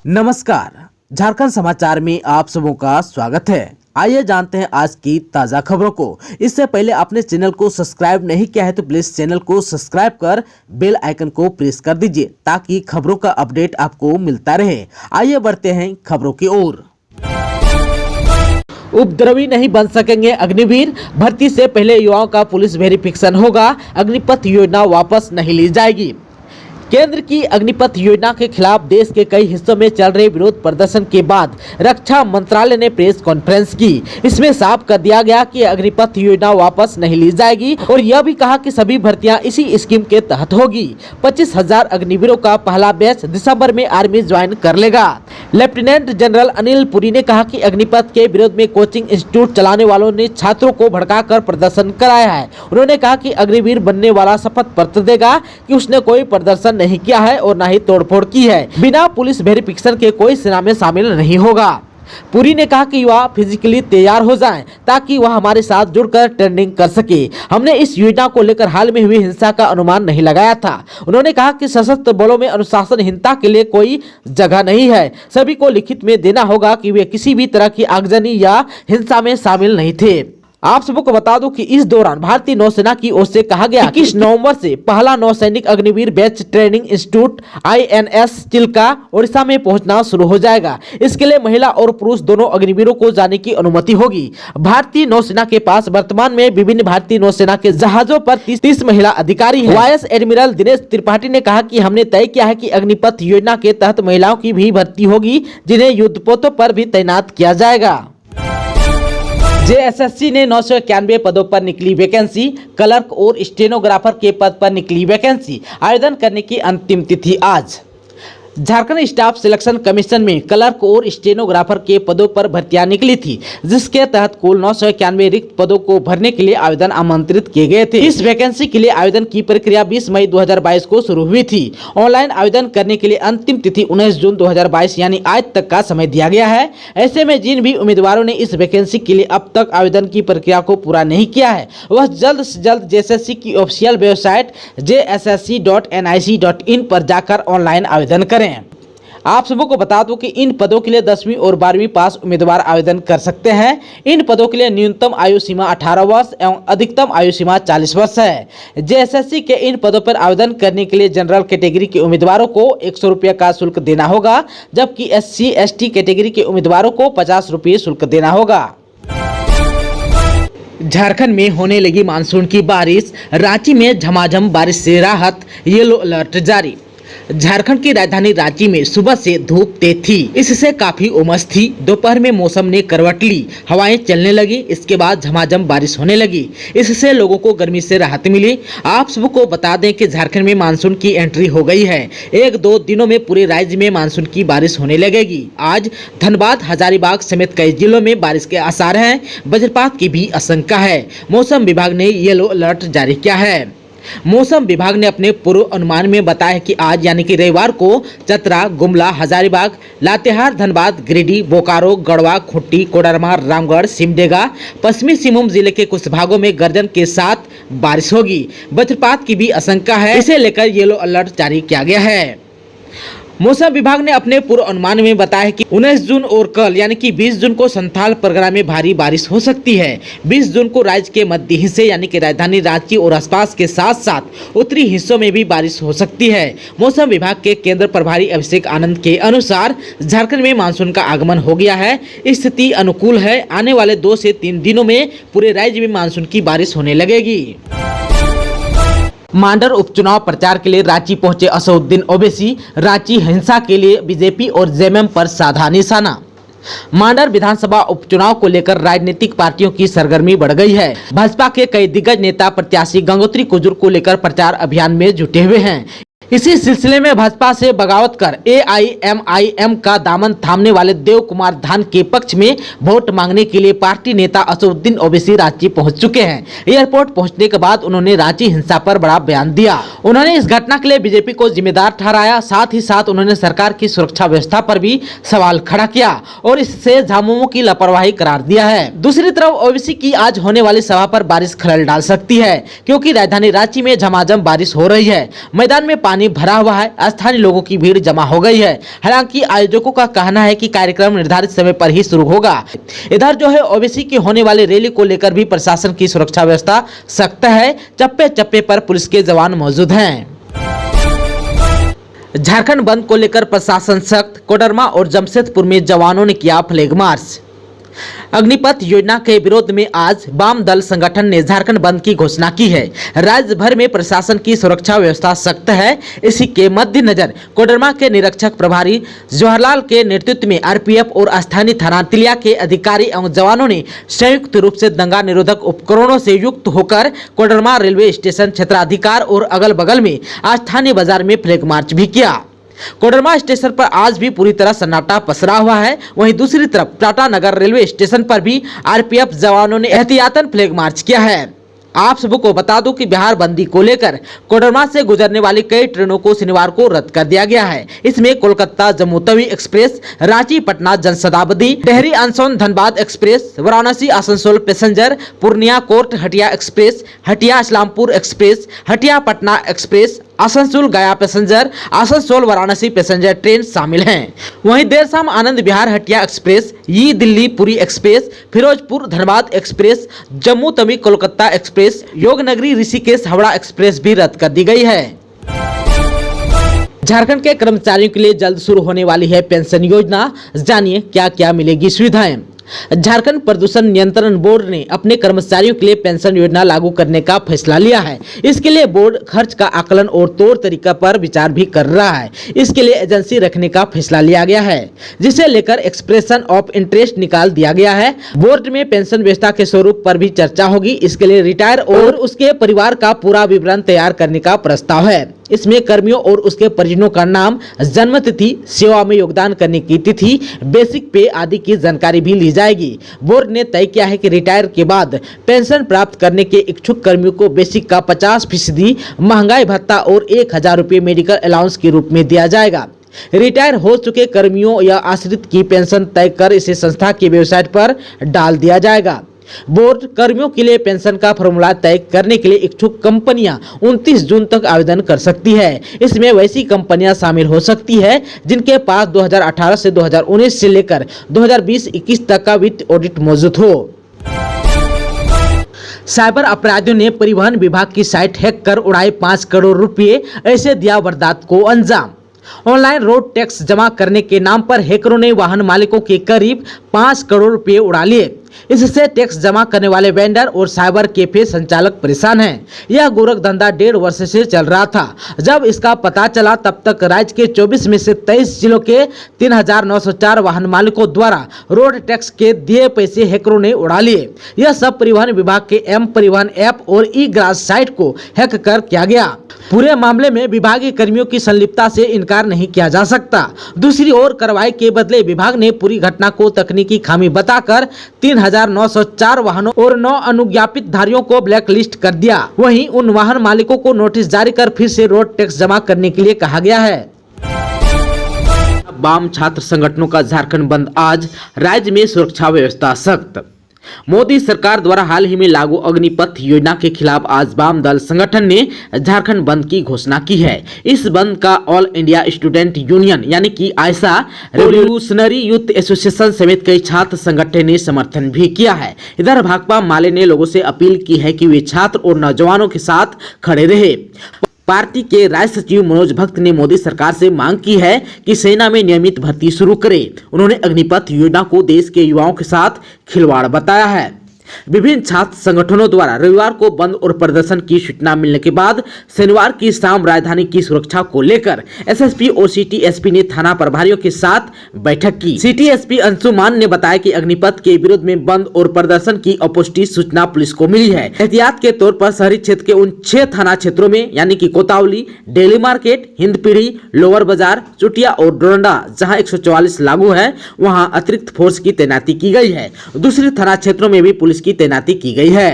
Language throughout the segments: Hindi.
नमस्कार, झारखंड समाचार में आप सबों का स्वागत है। आइए जानते हैं आज की ताजा खबरों को। इससे पहले आपने चैनल को सब्सक्राइब नहीं किया है तो प्लीज चैनल को सब्सक्राइब कर बेल आइकन को प्रेस कर दीजिए ताकि खबरों का अपडेट आपको मिलता रहे। आइए बढ़ते हैं खबरों की ओर। उपद्रवी नहीं बन सकेंगे अग्निवीर, भर्ती से पहले युवाओं का पुलिस वेरिफिकेशन होगा, अग्निपथ योजना वापस नहीं ली जाएगी। केंद्र की अग्निपथ योजना के खिलाफ देश के कई हिस्सों में चल रहे विरोध प्रदर्शन के बाद रक्षा मंत्रालय ने प्रेस कॉन्फ्रेंस की। इसमें साफ कर दिया गया कि अग्निपथ योजना वापस नहीं ली जाएगी और यह भी कहा कि सभी भर्तियां इसी स्कीम के तहत होगी। 25,000 अग्निवीरों का पहला बैच दिसंबर में आर्मी ज्वाइन कर लेगा। लेफ्टिनेंट जनरल अनिल पुरी ने कहा कि अग्निपथ के विरोध में कोचिंग इंस्टीट्यूट चलाने वालों ने छात्रों को भड़काकर प्रदर्शन कराया है। उन्होंने कहा कि अग्निवीर बनने वाला शपथ पत्र देगा कि उसने कोई प्रदर्शन नहीं किया है और न ही तोड़फोड़ की है। बिना पुलिस वेरिफिकेशन के कोई सेना में शामिल नहीं होगा। पुरी ने कहा कि युवा फिजिकली तैयार हो जाएं ताकि वह हमारे साथ जुड़कर ट्रेनिंग कर सके। हमने इस योजना को लेकर हाल में हुई हिंसा का अनुमान नहीं लगाया था। उन्होंने कहा कि सशस्त्र बलों में अनुशासनहीनता के लिए कोई जगह नहीं है। सभी को लिखित में देना होगा कि वे किसी भी तरह की आगजनी या हिंसा में शामिल नहीं थे। आप सबको बता दूं कि इस दौरान भारतीय नौसेना की ओर से कहा गया 21 नवंबर से पहला नौसैनिक Agniveer batch training institute INS Chilka Odisha में पहुंचना शुरू हो जाएगा। इसके लिए महिला और पुरुष दोनों अग्निवीरों को जाने की अनुमति होगी। भारतीय नौसेना के पास वर्तमान में विभिन्न भारतीय नौसेना के जहाजों पर 30 महिला अधिकारी हैं। वाइस एडमिरल दिनेश त्रिपाठी ने कहा कि हमने तय किया है कि अग्निपथ योजना के तहत महिलाओं की भी भर्ती होगी, जिन्हें युद्धपोतों पर भी तैनात किया जाएगा। JSSC ने 991 पदों पर निकली वैकेंसी, क्लर्क और स्टेनोग्राफर के पद पर निकली वैकेंसी। आवेदन करने की अंतिम तिथि आज। झारखंड स्टाफ सिलेक्शन कमीशन में क्लर्क और स्टेनोग्राफर के पदों पर भर्तियां निकली थी, जिसके तहत कुल 991 रिक्त पदों को भरने के लिए आवेदन आमंत्रित किए गए थे। इस वैकेंसी के लिए आवेदन की प्रक्रिया 20 मई 2022 को शुरू हुई थी। ऑनलाइन आवेदन करने के लिए अंतिम तिथि 19 जून 2022 यानी आज तक का समय दिया गया है। ऐसे में जिन भी उम्मीदवारों ने इस वैकेंसी के लिए अब तक आवेदन की प्रक्रिया को पूरा नहीं किया है, वह जल्द से जल्द JSSC की ऑफिशियल वेबसाइट jssc.nic.in पर जाकर ऑनलाइन आवेदन करें। आप सबों को बता दूं कि इन पदों के लिए 10वीं और 12वीं पास उम्मीदवार आवेदन कर सकते हैं। इन पदों के लिए न्यूनतम आयु सीमा 18 वर्ष एवं अधिकतम आयु सीमा 40 वर्ष है। JSSC के इन पदों पर आवेदन करने के लिए जनरल कैटेगरी के उम्मीदवारों को 100 रुपये का शुल्क देना होगा, जबकि SC/ST कैटेगरी के उम्मीदवारों को 50 रुपये शुल्क देना होगा। झारखंड में होने लगी मानसून की बारिश, रांची में झमाझम बारिश से राहत, येलो अलर्ट जारी। झारखंड की राजधानी रांची में सुबह से धूप तेज थी, इससे काफी उमस थी। दोपहर में मौसम ने करवट ली, हवाएं चलने लगी। इसके बाद झमाझम बारिश होने लगी, इससे लोगों को गर्मी से राहत मिली। आप सबको बता दें कि झारखंड में मानसून की एंट्री हो गई है। 1-2 दिनों में पूरे राज्य में मानसून की बारिश होने लगेगी। आज धनबाद, हजारीबाग समेत कई जिलों में बारिश के आसार हैं। वज्रपात की भी आशंका है। मौसम विभाग ने येलो अलर्ट जारी किया है। मौसम विभाग ने अपने पूर्व अनुमान में बताया कि आज यानी कि रविवार को चतरा, गुमला, हजारीबाग, लातेहार, धनबाद, गिरिडीह, बोकारो, गढ़वा, खूंटी, कोडरमा, रामगढ़, सिमडेगा, पश्चिमी सिंहभूम जिले के कुछ भागों में गर्जन के साथ बारिश होगी। वज्रपात की भी आशंका है, इसे लेकर येलो अलर्ट जारी किया गया है। मौसम विभाग ने अपने पूर्व अनुमान में बताया कि 19 जून और कल यानी कि 20 जून को संथाल परगना में भारी बारिश हो सकती है। 20 जून को राज्य के मध्य हिस्से यानी कि राजधानी रांची और आसपास के साथ साथ उत्तरी हिस्सों में भी बारिश हो सकती है। मौसम विभाग के केंद्र प्रभारी अभिषेक आनंद के अनुसार झारखंड में मानसून का आगमन हो गया है। स्थिति अनुकूल है। आने वाले 2 से 3 दिनों में पूरे राज्य में मानसून की बारिश होने लगेगी। मांडर उपचुनाव प्रचार के लिए रांची पहुंचे असदुद्दीन ओवैसी, रांची हिंसा के लिए बीजेपी और जेएमएम पर साधा निशाना। मांडर विधानसभा उपचुनाव को लेकर राजनीतिक पार्टियों की सरगर्मी बढ़ गई है। भाजपा के कई दिग्गज नेता प्रत्याशी गंगोत्री कुजूर को लेकर प्रचार अभियान में जुटे हुए हैं। इसी सिलसिले में भाजपा से बगावत कर AIMIM का दामन थामने वाले देव कुमार धान के पक्ष में वोट मांगने के लिए पार्टी नेता असदुद्दीन ओवैसी रांची पहुंच चुके हैं। एयरपोर्ट पहुंचने के बाद उन्होंने रांची हिंसा पर बड़ा बयान दिया। उन्होंने इस घटना के लिए बीजेपी को जिम्मेदार ठहराया। साथ ही साथ उन्होंने सरकार की सुरक्षा व्यवस्था पर भी सवाल खड़ा किया और इससे झामुमो की लापरवाही करार दिया है। दूसरी तरफ ओवैसी की आज होने वाली सभा पर बारिश खलल डाल सकती है, क्योंकि राजधानी रांची में झमाझम बारिश हो रही है। मैदान में पानी पानी भरा हुआ है। स्थानीय लोगों की भीड़ जमा हो गई है। हालांकि आयोजकों का कहना है कि कार्यक्रम निर्धारित समय पर ही शुरू होगा। इधर जो है ओबीसी की होने वाली रैली को लेकर भी प्रशासन की सुरक्षा व्यवस्था सख्त है। चप्पे चप्पे पर पुलिस के जवान मौजूद हैं। झारखंड बंद को लेकर प्रशासन सख्त। कोडरमा और जमशेदपुर में जवानों ने किया फ्लैग मार्च। अग्निपथ योजना के विरोध में आज वाम दल संगठन ने झारखंड बंद की घोषणा की है। राज्य भर में प्रशासन की सुरक्षा व्यवस्था सख्त है। इसी के मद्देनजर कोडरमा के निरीक्षक प्रभारी जवाहरलाल के नेतृत्व में आरपीएफ और स्थानीय थाना तिलिया के अधिकारी एवं जवानों ने संयुक्त रूप से दंगा निरोधक उपकरणों से युक्त होकर कोडरमा रेलवे स्टेशन क्षेत्राधिकार और अगल बगल में स्थानीय बाजार में फ्लैग मार्च भी किया। कोडरमा स्टेशन पर आज भी पूरी तरह सन्नाटा पसरा हुआ है। वहीं दूसरी तरफ टाटा नगर रेलवे स्टेशन पर भी आरपीएफ जवानों ने एहतियातन फ्लैग मार्च किया है। आप सबको बता दूं कि बिहार बंदी को लेकर कोडरमा से गुजरने वाली कई ट्रेनों को शनिवार को रद्द कर दिया गया है। इसमें Kolkata Jammu Tawi express, Ranchi Patna Janshatabdi, Dehri Asansol Dhanbad express, Varanasi Asansol passenger, Purnia court Hatia express, Hatia Islampur express, Hatia Patna express, Asansol Gaya passenger, Asansol Varanasi passenger train शामिल हैं। वहीं देर शाम आनंद विहार हटिया एक्सप्रेस, ई Delhi Puri express, Firozpur Dhanbad express, Jammu Tawi Kolkata express, Yognagari Rishikesh Howrah express भी रद्द कर दी गई है। झारखंड के कर्मचारियों के लिए जल्द शुरू होने वाली है पेंशन योजना। जानिए क्या क्या मिलेगी सुविधाएं। झारखंड प्रदूषण नियंत्रण बोर्ड ने अपने कर्मचारियों के लिए पेंशन योजना लागू करने का फैसला लिया है। इसके लिए बोर्ड खर्च का आकलन और तौर तरीका पर विचार भी कर रहा है। इसके लिए एजेंसी रखने का फैसला लिया गया है, जिसे लेकर एक्सप्रेशन ऑफ इंटरेस्ट निकाल दिया गया है। बोर्ड में पेंशन व्यवस्था के स्वरूप पर भी चर्चा होगी। इसके लिए रिटायर और उसके परिवार का पूरा विवरण तैयार करने का प्रस्ताव है। इसमें कर्मियों और उसके परिजनों का नाम, जन्म तिथि, सेवा में योगदान करने की तिथि, बेसिक पे आदि की जानकारी भी ली जाएगी। बोर्ड ने तय किया है कि रिटायर के बाद पेंशन प्राप्त करने के इच्छुक कर्मियों को बेसिक का 50% महंगाई भत्ता और 1000 रुपये मेडिकल अलाउंस के रूप में दिया जाएगा। रिटायर हो चुके कर्मियों या आश्रित की पेंशन तय कर इसे संस्था की वेबसाइट पर डाल दिया जाएगा। बोर्ड कर्मियों के लिए पेंशन का फॉर्मूला तय करने के लिए इच्छुक कंपनियां 29 जून तक आवेदन कर सकती है। इसमें वैसी कंपनियां शामिल हो सकती है जिनके पास 2018 से 2019 से लेकर 2020-21 तक का वित्त ऑडिट मौजूद हो। साइबर अपराधियों ने परिवहन विभाग की साइट हैक कर उड़ाए 5 करोड़ रुपए, ऐसे दिया वारदात को अंजाम। ऑनलाइन रोड टैक्स जमा करने के नाम पर हैकरों ने वाहन मालिकों के करीब 5 करोड़ रुपए उड़ा लिए। इससे टैक्स जमा करने वाले वेंडर और साइबर कैफे संचालक परेशान हैं। यह गोरख धंधा 1.5 वर्ष से चल रहा था। जब इसका पता चला तब तक राज्य के 24 में से 23 जिलों के 3904 वाहन मालिकों द्वारा रोड टैक्स के दिए पैसे हैकरों ने उड़ा लिए। यह सब परिवहन विभाग के एम परिवहन ऐप और ई ग्रास साइट को हैक कर किया गया। पूरे मामले में विभागीय कर्मियों की संलिप्तता से इनकार नहीं किया जा सकता। दूसरी ओर कार्रवाई के बदले विभाग ने पूरी घटना को तकनीकी खामी बताकर 3904 वाहनों और 9 अनुज्ञापित धारियों को ब्लैक लिस्ट कर दिया। वहीं उन वाहन मालिकों को नोटिस जारी कर फिर से रोड टैक्स जमा करने के लिए कहा गया है। वाम छात्र संगठनों का झारखंड बंद आज, राज्य में सुरक्षा व्यवस्था सख्त। मोदी सरकार द्वारा हाल ही में लागू अग्निपथ योजना के खिलाफ आज वाम दल संगठन ने झारखंड बंद की घोषणा की है। इस बंद का ऑल इंडिया स्टूडेंट यूनियन यानी कि आयसा, रेवोल्यूशनरी यूथ एसोसिएशन समेत कई छात्र संगठन ने समर्थन भी किया है। इधर भाकपा माले ने लोगों से अपील की है कि वे छात्र और नौजवानों के साथ खड़े रहे। पार्टी के राज्य सचिव मनोज भक्त ने मोदी सरकार से मांग की है कि सेना में नियमित भर्ती शुरू करे। उन्होंने अग्निपथ योजना को देश के युवाओं के साथ खिलवाड़ बताया है। विभिन्न छात्र संगठनों द्वारा रविवार को बंद और प्रदर्शन की सूचना मिलने के बाद शनिवार की शाम राजधानी की सुरक्षा को लेकर एसएसपी और सिटी एसपी ने थाना प्रभारियों के साथ बैठक की। सिटी एसपी अंशुमान ने बताया कि अग्निपथ के विरोध में बंद और प्रदर्शन की अपुष्टि सूचना पुलिस को मिली है। एहतियात के तौर पर शहरी क्षेत्र के उन 6 थाना क्षेत्रों में यानी कि कोतावली, डेली मार्केट, हिंदपीढ़ी, लोअर बाजार, चुटिया और डोरंडा जहां 144 लागू है वहां अतिरिक्त फोर्स की तैनाती की गई है। दूसरे थाना क्षेत्रों में भी पुलिस की तैनाती की गई है।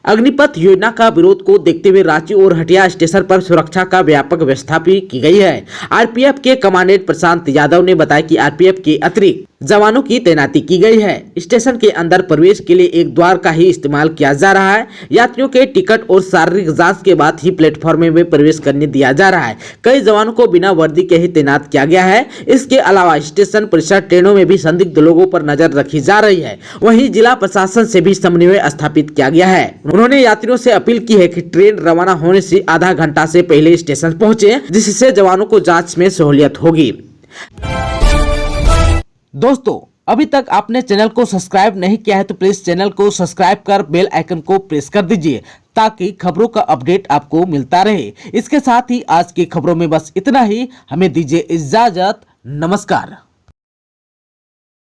अग्निपथ योजना का विरोध को देखते हुए रांची और हटिया स्टेशन पर सुरक्षा का व्यापक व्यवस्था भी की गई है। आरपीएफ के कमांडेंट प्रशांत यादव ने बताया कि आरपीएफ के अतिरिक्त जवानों की तैनाती की गई है। स्टेशन के अंदर प्रवेश के लिए एक द्वार का ही इस्तेमाल किया जा रहा है। यात्रियों के टिकट और शारीरिक जांच के बाद ही प्लेटफॉर्म में प्रवेश करने दिया जा रहा है। कई जवानों को बिना वर्दी के ही तैनात किया गया है। इसके अलावा स्टेशन परिसर ट्रेनों में भी संदिग्ध लोगों पर नजर रखी जा रही है। वहीं जिला प्रशासन से भी समन्वय स्थापित किया गया है। उन्होंने यात्रियों से अपील की है कि ट्रेन रवाना होने से आधा घंटा से पहले स्टेशन पहुंचे, जिससे जवानों को जांच में सहूलियत होगी। दोस्तों, अभी तक आपने चैनल को सब्सक्राइब नहीं किया है तो प्लीज चैनल को सब्सक्राइब कर बेल आइकन को प्रेस कर दीजिए ताकि खबरों का अपडेट आपको मिलता रहे। इसके साथ ही आज की खबरों में बस इतना ही। हमें दीजिए इजाजत। नमस्कार।